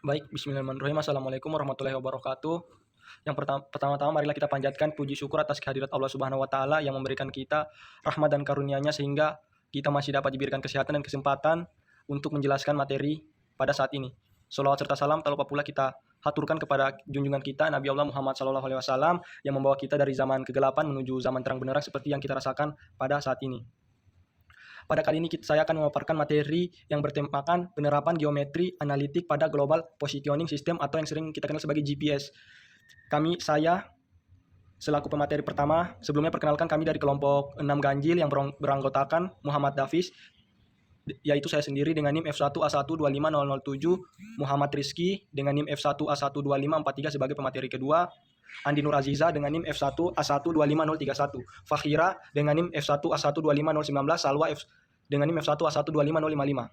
Baik, bismillahirrahmanirrahim. Assalamualaikum warahmatullahi wabarakatuh. Yang pertama-tama marilah kita panjatkan puji syukur atas kehadirat Allah Subhanahu wa taala yang memberikan kita rahmat dan karunia-Nya sehingga kita masih dapat diberikan kesehatan dan kesempatan untuk menjelaskan materi pada saat ini. Sholawat serta salam tak lupa pula kita haturkan kepada junjungan kita Nabi Allah Muhammad SAW yang membawa kita dari zaman kegelapan menuju zaman terang benderang seperti yang kita rasakan pada saat ini. Pada kali ini saya akan memaparkan materi yang bertemakan penerapan geometri analitik pada Global Positioning System atau yang sering kita kenal sebagai GPS. Saya selaku pemateri pertama, sebelumnya perkenalkan kami dari kelompok 6 ganjil yang beranggotakan Muhammad Davis, yaitu saya sendiri dengan NIM F1A125007, Muhammad Rizky dengan NIM F1A12543 sebagai pemateri kedua, Andi Nur Aziza dengan NIM F1A125031, Fakhira dengan NIM F1A125019, Salwa dengan NIM F1A12555.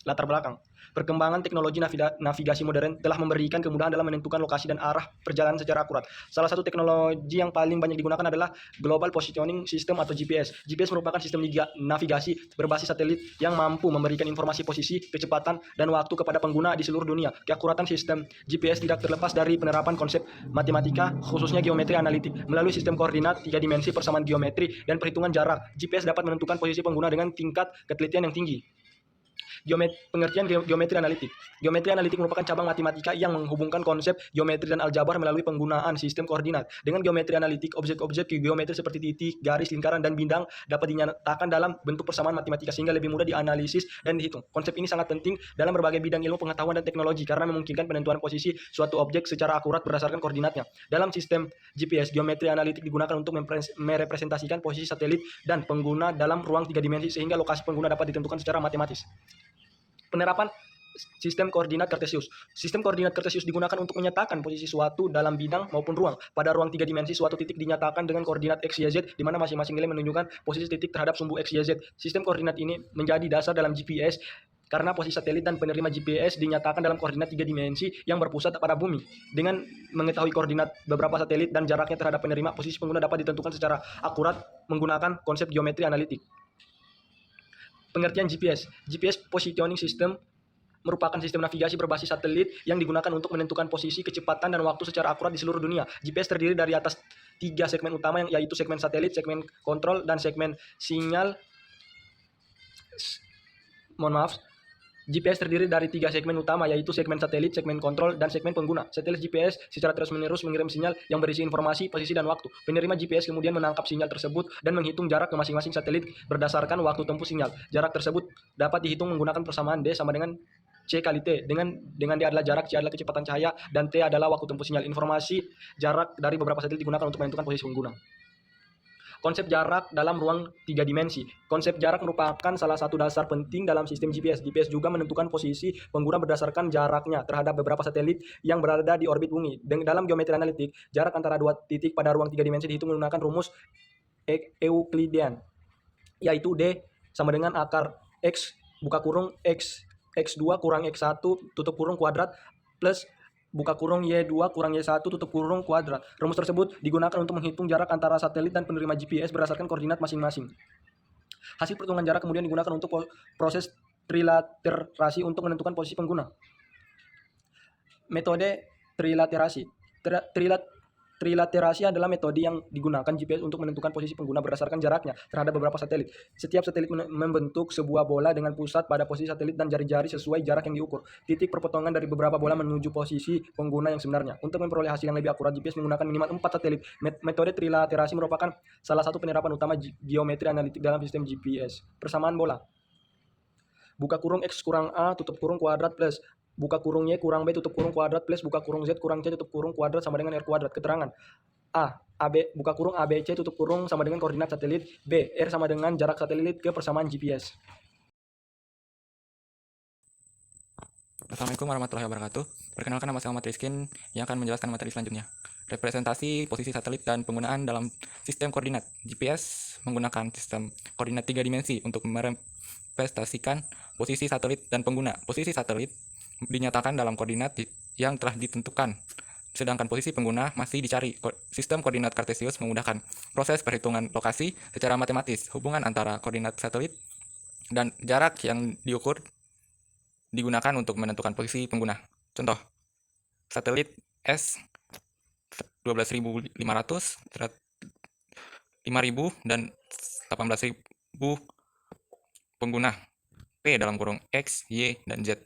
Latar belakang. Perkembangan teknologi navigasi modern telah memberikan kemudahan dalam menentukan lokasi dan arah perjalanan secara akurat. Salah satu teknologi yang paling banyak digunakan adalah Global Positioning System atau GPS. GPS merupakan sistem navigasi berbasis satelit yang mampu memberikan informasi posisi, kecepatan, dan waktu kepada pengguna di seluruh dunia. Keakuratan sistem GPS tidak terlepas dari penerapan konsep matematika, khususnya geometri analitik. Melalui sistem koordinat, 3 dimensi, persamaan geometri, dan perhitungan jarak, GPS dapat menentukan posisi pengguna dengan tingkat ketelitian yang tinggi. Pengertian geometri analitik. Geometri analitik merupakan cabang matematika yang menghubungkan konsep geometri dan aljabar melalui penggunaan sistem koordinat. Dengan geometri analitik, objek-objek geometri seperti titik, garis, lingkaran, dan bintang dapat dinyatakan dalam bentuk persamaan matematika sehingga lebih mudah dianalisis dan dihitung. Konsep ini sangat penting dalam berbagai bidang ilmu pengetahuan dan teknologi karena memungkinkan penentuan posisi suatu objek secara akurat berdasarkan koordinatnya. Dalam sistem GPS, geometri analitik digunakan untuk merepresentasikan posisi satelit dan pengguna dalam ruang 3 dimensi sehingga lokasi pengguna dapat ditentukan secara matematis. Penerapan sistem koordinat kartesius. Sistem koordinat kartesius digunakan untuk menyatakan posisi suatu dalam bidang maupun ruang. Pada ruang 3 dimensi, suatu titik dinyatakan dengan koordinat x, y, z, di mana masing-masing nilai menunjukkan posisi titik terhadap sumbu x, y, z. Sistem koordinat ini menjadi dasar dalam GPS karena posisi satelit dan penerima GPS dinyatakan dalam koordinat 3 dimensi yang berpusat pada bumi. Dengan mengetahui koordinat beberapa satelit dan jaraknya terhadap penerima, posisi pengguna dapat ditentukan secara akurat menggunakan konsep geometri analitik. Pengertian GPS. GPS Positioning System merupakan sistem navigasi berbasis satelit yang digunakan untuk menentukan posisi, kecepatan, dan waktu secara akurat di seluruh dunia. GPS terdiri dari atas 3 segmen utama yaitu segmen satelit, segmen kontrol, dan segmen sinyal. GPS terdiri dari 3 segmen utama yaitu segmen satelit, segmen kontrol, dan segmen pengguna. Satelit GPS secara terus-menerus mengirim sinyal yang berisi informasi, posisi, dan waktu. Penerima GPS kemudian menangkap sinyal tersebut dan menghitung jarak ke masing-masing satelit berdasarkan waktu tempuh sinyal. Jarak tersebut dapat dihitung menggunakan persamaan D sama dengan C kali T. Dengan D adalah jarak, C adalah kecepatan cahaya, dan T adalah waktu tempuh sinyal. Informasi jarak dari beberapa satelit digunakan untuk menentukan posisi pengguna. Konsep jarak dalam ruang 3 dimensi. Konsep jarak merupakan salah satu dasar penting dalam sistem GPS. GPS juga menentukan posisi pengguna berdasarkan jaraknya terhadap beberapa satelit yang berada di orbit bumi. Dalam geometri analitik, jarak antara 2 titik pada ruang 3 dimensi dihitung menggunakan rumus Euklidean, yaitu D sama dengan akar X buka kurung X2 kurang X1 tutup kurung kuadrat plus buka kurung Y2 kurang Y1 tutup kurung kuadrat. Rumus tersebut digunakan untuk menghitung jarak antara satelit dan penerima GPS berdasarkan koordinat masing-masing. Hasil perhitungan jarak kemudian digunakan untuk proses trilaterasi untuk menentukan posisi pengguna. Metode trilaterasi. Trilaterasi adalah metode yang digunakan GPS untuk menentukan posisi pengguna berdasarkan jaraknya terhadap beberapa satelit. Setiap satelit membentuk sebuah bola dengan pusat pada posisi satelit dan jari-jari sesuai jarak yang diukur. Titik perpotongan dari beberapa bola menuju posisi pengguna yang sebenarnya. Untuk memperoleh hasil yang lebih akurat, GPS menggunakan minimal 4 satelit. Metode trilaterasi merupakan salah satu penerapan utama geometri analitik dalam sistem GPS. Persamaan bola. Buka kurung X kurang A tutup kurung kuadrat plus buka kurung Y kurang B tutup kurung kuadrat plus buka kurung Z kurang C tutup kurung kuadrat sama dengan R kuadrat. Keterangan AB buka kurung ABC tutup kurung sama dengan koordinat satelit, B R sama dengan jarak satelit ke persamaan GPS. Assalamualaikum warahmatullahi wabarakatuh. Perkenalkan, nama saya Muhammad Rizky yang akan menjelaskan materi selanjutnya. Representasi posisi satelit dan penggunaan dalam sistem koordinat. GPS menggunakan sistem koordinat 3 dimensi untuk merepresentasikan posisi satelit dan pengguna. Posisi satelit dinyatakan dalam koordinat yang telah ditentukan, sedangkan posisi pengguna masih dicari. Sistem koordinat kartesius memudahkan proses perhitungan lokasi secara matematis. Hubungan antara koordinat satelit dan jarak yang diukur digunakan untuk menentukan posisi pengguna. Contoh, satelit S 12.500, 5.000, dan 18.000 pengguna P dalam kurung X, Y, dan Z.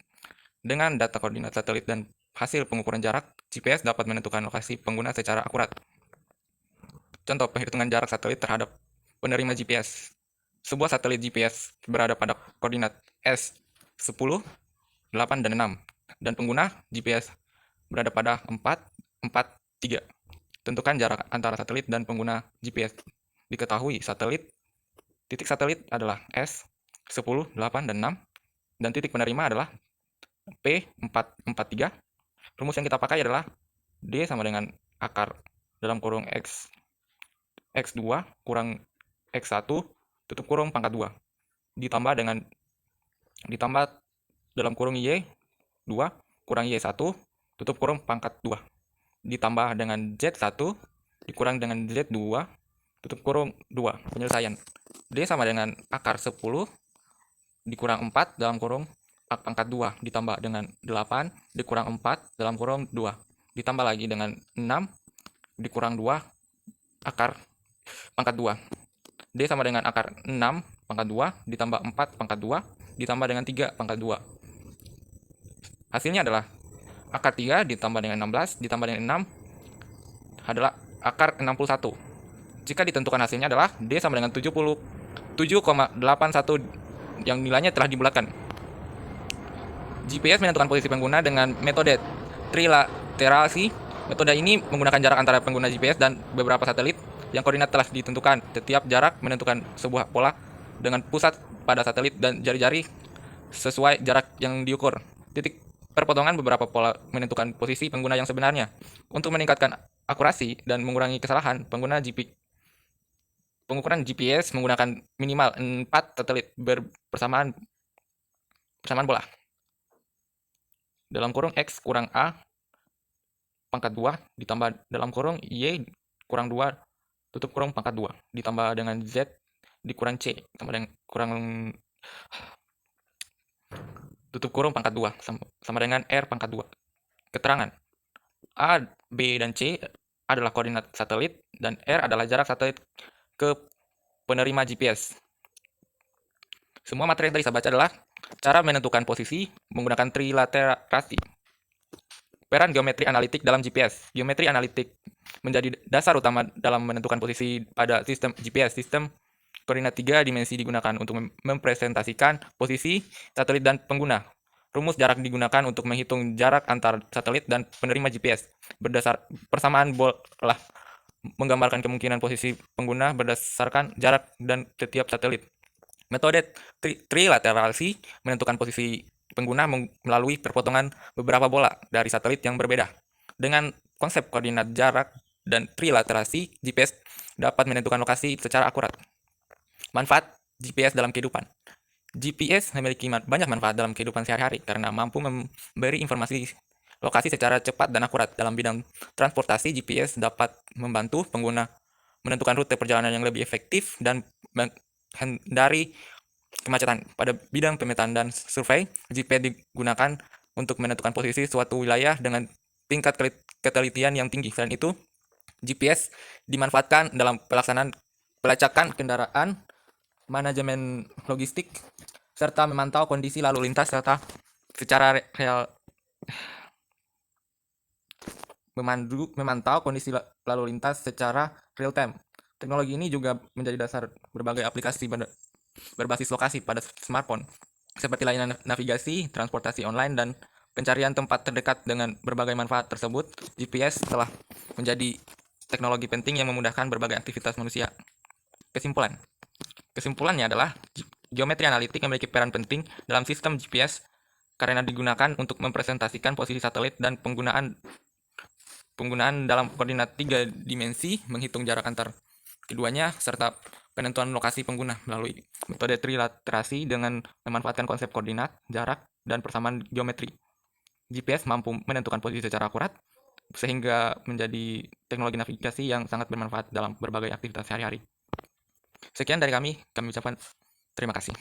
Dengan data koordinat satelit dan hasil pengukuran jarak, GPS dapat menentukan lokasi pengguna secara akurat. Contoh perhitungan jarak satelit terhadap penerima GPS. Sebuah satelit GPS berada pada koordinat S 10, 8, dan 6, dan pengguna GPS berada pada 4, 4, 3. Tentukan jarak antara satelit dan pengguna GPS. Diketahui titik satelit adalah S 10, 8, dan 6, dan titik penerima adalah P 4, 4, 3. Rumus yang kita pakai adalah D sama dengan akar dalam kurung X2 kurang X1 tutup kurung pangkat 2 ditambah dalam kurung Y2 kurang Y1 tutup kurung pangkat 2 ditambah dengan Z1 dikurang dengan Z2 tutup kurung 2. Penyelesaian. D sama dengan akar 10 dikurang 4 dalam kurung pangkat 2 ditambah dengan 8 dikurang 4 dalam kurung 2 ditambah lagi dengan 6 dikurang 2 akar pangkat 2. D sama dengan akar 6 pangkat 2 ditambah 4 pangkat 2 ditambah dengan 3 pangkat 2. Hasilnya adalah akar 3 ditambah dengan 16 ditambah dengan 6 adalah akar 61. Jika ditentukan hasilnya adalah D sama dengan 77,81 yang nilainya telah dibulatkan. GPS menentukan posisi pengguna dengan metode trilaterasi. Metode ini menggunakan jarak antara pengguna GPS dan beberapa satelit yang koordinat telah ditentukan. Setiap jarak menentukan sebuah pola dengan pusat pada satelit dan jari-jari sesuai jarak yang diukur. Titik perpotongan beberapa pola menentukan posisi pengguna yang sebenarnya. Untuk meningkatkan akurasi dan mengurangi kesalahan, pengukuran GPS menggunakan minimal 4 satelit bersamaan bola. Dalam kurung X kurang A pangkat 2 ditambah dalam kurung Y kurang 2 tutup kurung pangkat 2 ditambah dengan Z dikurang C tambah dengan kurang tutup kurung pangkat 2 sama dengan R pangkat 2. Keterangan. A, B, dan C adalah koordinat satelit dan R adalah jarak satelit ke penerima GPS. Semua materi yang tadi saya baca adalah cara menentukan posisi menggunakan trilaterasi. Peran geometri analitik dalam GPS. Geometri analitik menjadi dasar utama dalam menentukan posisi pada sistem GPS. Sistem koordinat 3 dimensi digunakan untuk mempresentasikan posisi satelit dan pengguna. Rumus jarak digunakan untuk menghitung jarak antar satelit dan penerima GPS. Berdasar persamaan bola menggambarkan kemungkinan posisi pengguna berdasarkan jarak dan setiap satelit. Metode trilaterasi menentukan posisi pengguna melalui perpotongan beberapa bola dari satelit yang berbeda. Dengan konsep koordinat jarak dan trilaterasi, GPS dapat menentukan lokasi secara akurat. Manfaat GPS dalam kehidupan. GPS memiliki banyak manfaat dalam kehidupan sehari-hari karena mampu memberi informasi lokasi secara cepat dan akurat. Dalam bidang transportasi, GPS dapat membantu pengguna menentukan rute perjalanan yang lebih efektif dan menghindari kemacetan. Pada bidang pemetaan dan survei, GPS digunakan untuk menentukan posisi suatu wilayah dengan tingkat ketelitian yang tinggi. Selain itu, GPS dimanfaatkan dalam pelaksanaan pelacakan kendaraan, manajemen logistik, serta memantau kondisi lalu lintas serta secara real memantau kondisi lalu lintas secara real time. Teknologi ini juga menjadi dasar berbagai aplikasi berbasis lokasi pada smartphone, seperti layanan navigasi, transportasi online, dan pencarian tempat terdekat. Dengan berbagai manfaat tersebut, GPS telah menjadi teknologi penting yang memudahkan berbagai aktivitas manusia. Kesimpulannya adalah geometri analitik memiliki peran penting dalam sistem GPS karena digunakan untuk mempresentasikan posisi satelit dan penggunaan dalam koordinat 3 dimensi, menghitung jarak antar keduanya, serta penentuan lokasi pengguna melalui metode trilaterasi dengan memanfaatkan konsep koordinat, jarak, dan persamaan geometri. GPS mampu menentukan posisi secara akurat, sehingga menjadi teknologi navigasi yang sangat bermanfaat dalam berbagai aktivitas sehari-hari. Sekian dari kami ucapkan terima kasih.